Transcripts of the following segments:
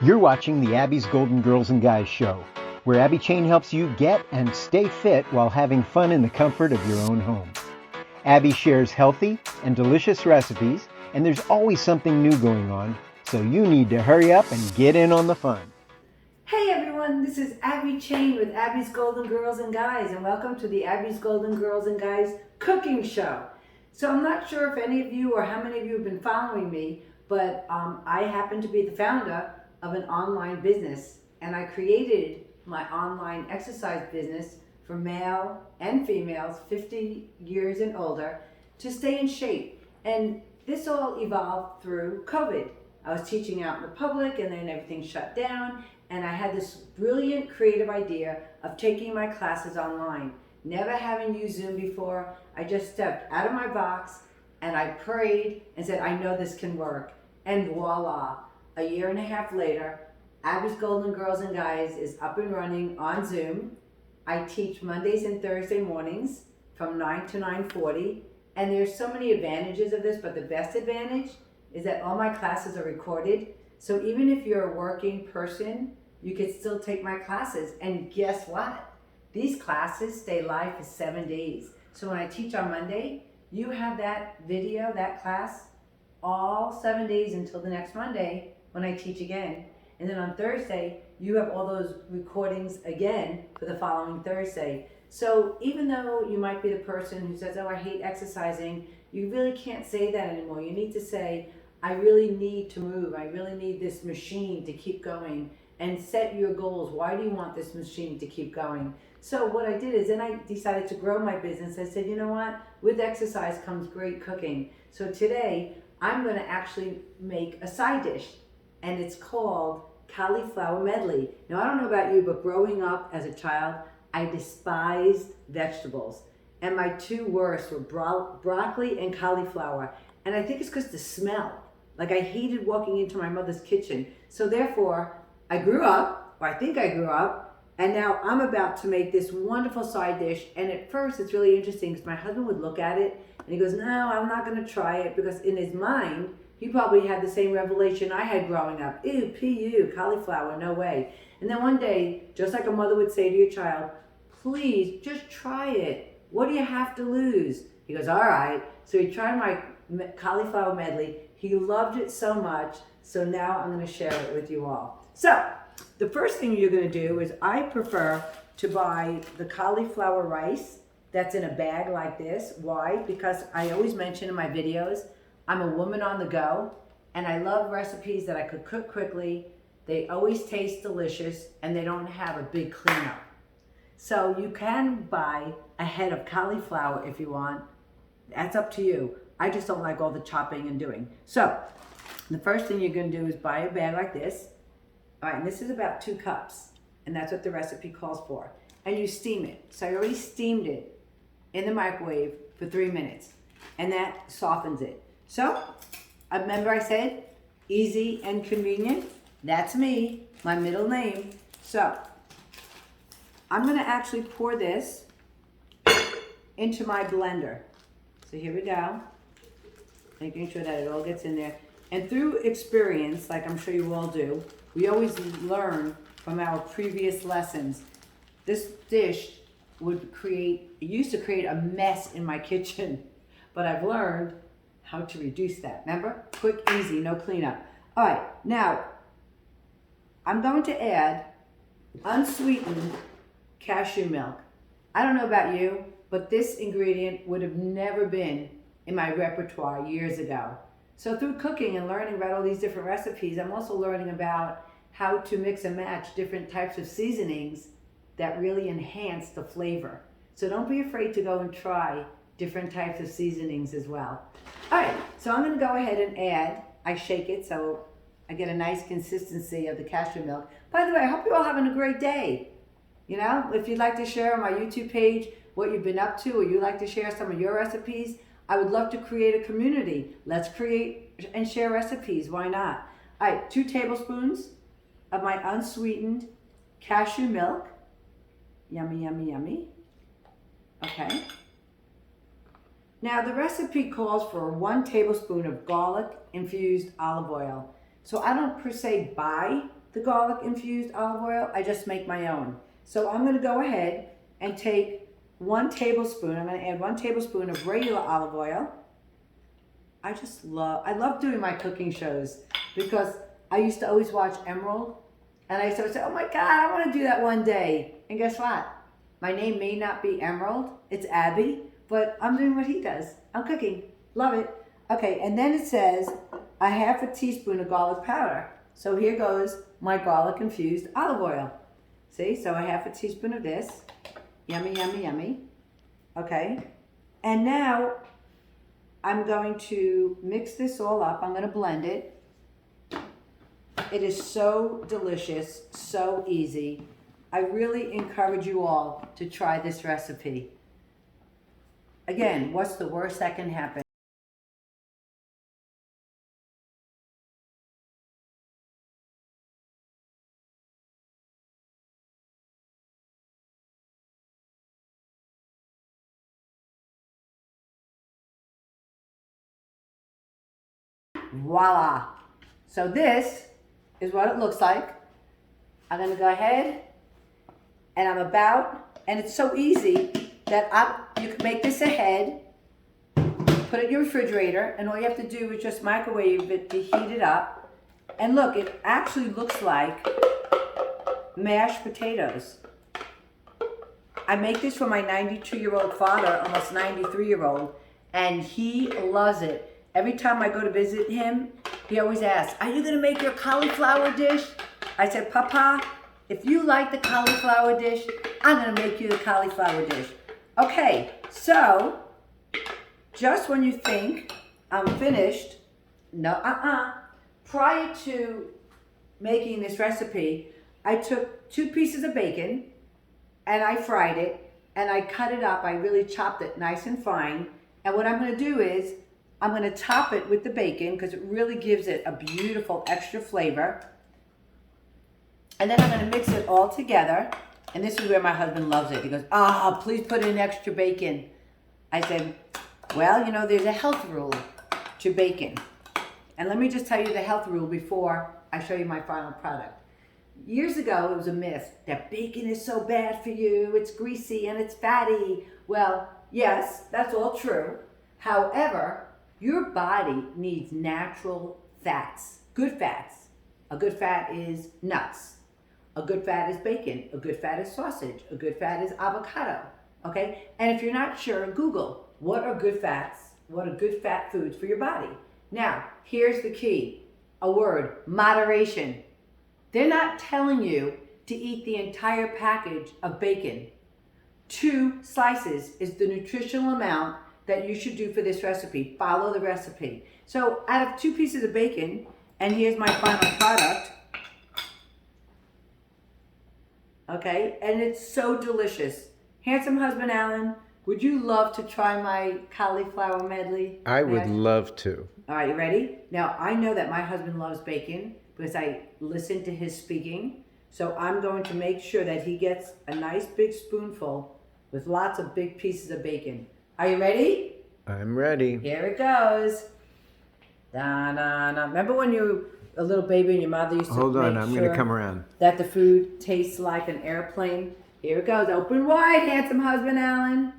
You're watching the Abby's Golden Girls and Guys show, where Abby Chain helps you get and stay fit while having fun in the comfort of your own home. Abby shares healthy and delicious recipes, and there's always something new going on, so you need to hurry up and get in on the fun. Hey everyone, this is Abby Chain with Abby's Golden Girls and Guys, and welcome to the Abby's Golden Girls and Guys cooking show. So I'm not sure if any of you or how many of you have been following me, but I happen to be the founder of an online business, and I created my online exercise business for male and females 50 years and older to stay in shape. And this all evolved through COVID. I was teaching out in the public and then everything shut down, and I had this brilliant creative idea of taking my classes online. Never having used Zoom before, I just stepped out of my box and I prayed and said, I know this can work. And voila, a year and a half later, Abby's Golden Girls and Guys is up and running on Zoom. I teach Mondays and Thursday mornings from 9 to 9:40. And there's so many advantages of this, but the best advantage is that all my classes are recorded. So even if you're a working person, you can still take my classes. And guess what? These classes stay live for 7 days. So when I teach on Monday, you have that video, that class, all 7 days until the next Monday when I teach again. And then on Thursday, you have all those recordings again for the following Thursday. So even though you might be the person who says, oh, I hate exercising, you really can't say that anymore. You need to say, I really need to move. I really need this machine to keep going, and set your goals. Why do you want this machine to keep going? So what I did is then I decided to grow my business. I said, you know what? With exercise comes great cooking. So today I'm going to actually make a side dish, and it's called Cauliflower Medley. Now I don't know about you, but growing up as a child, I despised vegetables. And my two worst were broccoli and cauliflower. And I think it's because the smell. Like I hated walking into my mother's kitchen. So therefore, I grew up, or I think I grew up, and now I'm about to make this wonderful side dish. And at first it's really interesting because my husband would look at it and he goes, no, I'm not going to try it, because in his mind, he probably had the same revelation I had growing up. Ew, P.U., cauliflower, no way. And then one day, just like a mother would say to your child, please, just try it. What do you have to lose? He goes, all right. So he tried my cauliflower medley. He loved it so much. So now I'm going to share it with you all. So the first thing you're going to do is I prefer to buy the cauliflower rice that's in a bag like this. Why? Because I always mention in my videos, I'm a woman on the go, and I love recipes that I could cook quickly. They always taste delicious, and they don't have a big cleanup. So you can buy a head of cauliflower if you want. That's up to you. I just don't like all the chopping and doing. So the first thing you're going to do is buy a bag like this. All right, and this is about 2 cups, and that's what the recipe calls for. And you steam it. So I already steamed it in the microwave for 3 minutes, and that softens it. So, remember I said easy and convenient? That's me, my middle name. So, I'm going to actually pour this into my blender. So here we go. Making sure that it all gets in there. And through experience, like I'm sure you all do, we always learn from our previous lessons. This dish used to create a mess in my kitchen, but I've learned how to reduce that. Remember? Quick, easy, no cleanup. All right, now I'm going to add unsweetened cashew milk. I don't know about you, but this ingredient would have never been in my repertoire years ago. So through cooking and learning about all these different recipes, I'm also learning about how to mix and match different types of seasonings that really enhance the flavor. So don't be afraid to go and try different types of seasonings as well. All right, so I'm going to go ahead and add, I shake it so I get a nice consistency of the cashew milk. By the way, I hope you're all having a great day. You know, if you'd like to share on my YouTube page what you've been up to, or you'd like to share some of your recipes, I would love to create a community. Let's create and share recipes. Why not? All right, 2 tablespoons of my unsweetened cashew milk. Yummy, yummy, yummy. Okay. Now the recipe calls for 1 tablespoon of garlic infused olive oil. So I don't per se buy the garlic infused olive oil. I just make my own. So I'm going to go ahead and take 1 tablespoon. I'm going to add 1 tablespoon of regular olive oil. I love doing my cooking shows because I used to always watch Emerald, and I used to say, oh my God, I want to do that one day. And guess what? My name may not be Emerald, it's Abby, but I'm doing what he does. I'm cooking. Love it. Okay, and then it says a 1/2 teaspoon of garlic powder. So here goes my garlic infused olive oil. See, so a 1/2 teaspoon of this. Yummy, yummy, yummy. Okay, and now I'm going to mix this all up. I'm going to blend it. It is so delicious, so easy. I really encourage you all to try this recipe. Again, what's the worst that can happen? Voila. So this is what it looks like. I'm going to go ahead and and it's so easy that you can make this ahead, put it in your refrigerator, and all you have to do is just microwave it to heat it up. And look, it actually looks like mashed potatoes. I make this for my 92-year-old father, almost 93-year-old, and he loves it. Every time I go to visit him, he always asks, are you going to make your cauliflower dish? I said, Papa, if you like the cauliflower dish, I'm going to make you the cauliflower dish. Okay, so just when you think I'm finished, prior to making this recipe, I took 2 pieces of bacon and I fried it and I cut it up. I really chopped it nice and fine. And what I'm going to do is I'm going to top it with the bacon because it really gives it a beautiful extra flavor. And then I'm going to mix it all together. And this is where my husband loves it. He goes, please put in extra bacon. I said, well, you know, there's a health rule to bacon. And let me just tell you the health rule before I show you my final product. Years ago, it was a myth that bacon is so bad for you. It's greasy and it's fatty. Well, yes, that's all true. However, your body needs natural fats, good fats. A good fat is nuts. A good fat is bacon. A good fat is sausage. A good fat is avocado. Okay? And if you're not sure, Google what are good fats, what are good fat foods for your body. Now, here's the key. A word, moderation. They're not telling you to eat the entire package of bacon. 2 slices is the nutritional amount that you should do for this recipe. Follow the recipe. So out of 2 pieces of bacon, and here's my final product. Okay, and it's so delicious. Handsome husband Alan, would you love to try my cauliflower medley? I would love to. All right, you ready? Now, I know that my husband loves bacon because I listened to his speaking. So I'm going to make sure that he gets a nice big spoonful with lots of big pieces of bacon. Are you ready? I'm ready. Here it goes. Da-da-da. Remember when you were a little baby and your mother used to Hold on, I'm going to come sure around. that the food tastes like an airplane? Here it goes. Open wide, handsome husband Alan.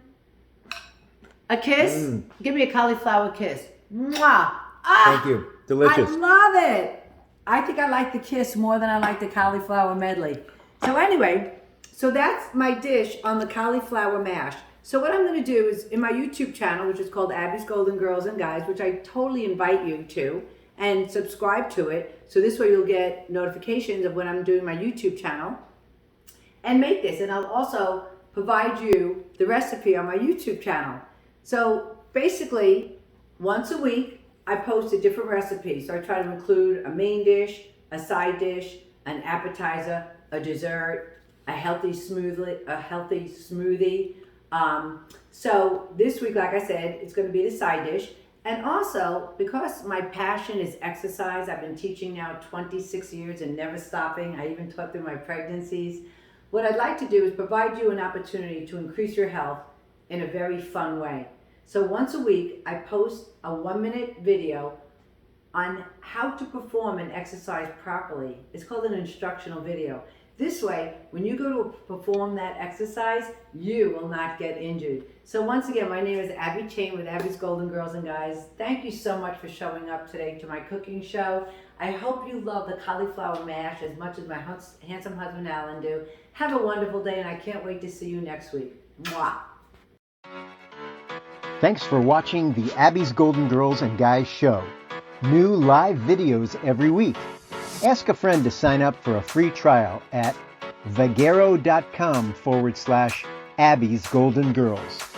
A kiss? Give me a cauliflower kiss. Mwah! Thank you. Delicious. I love it. I think I like the kiss more than I like the cauliflower medley. So anyway, so that's my dish on the cauliflower mash. So what I'm going to do is in my YouTube channel, which is called Abby's Golden Girls and Guys, which I totally invite you to, and subscribe to it. So this way you'll get notifications of when I'm doing my YouTube channel. And make this. And I'll also provide you the recipe on my YouTube channel. So basically, once a week, I post a different recipe. So I try to include a main dish, a side dish, an appetizer, a dessert, a healthy smoothie. So this week, like I said, it's going to be the side dish. And also, because my passion is exercise, I've been teaching now 26 years and never stopping. I even taught through my pregnancies. What I'd like to do is provide you an opportunity to increase your health in a very fun way. So once a week, I post a 1-minute video on how to perform an exercise properly. It's called an instructional video. This way, when you go to perform that exercise, you will not get injured. So once again, my name is Abby Chain with Abby's Golden Girls and Guys. Thank you so much for showing up today to my cooking show. I hope you love the cauliflower mash as much as my handsome husband Alan do. Have a wonderful day, and I can't wait to see you next week. Mwah! Thanks for watching the Abby's Golden Girls and Guys show. New live videos every week. Ask a friend to sign up for a free trial at vagero.com/Abby's Golden Girls.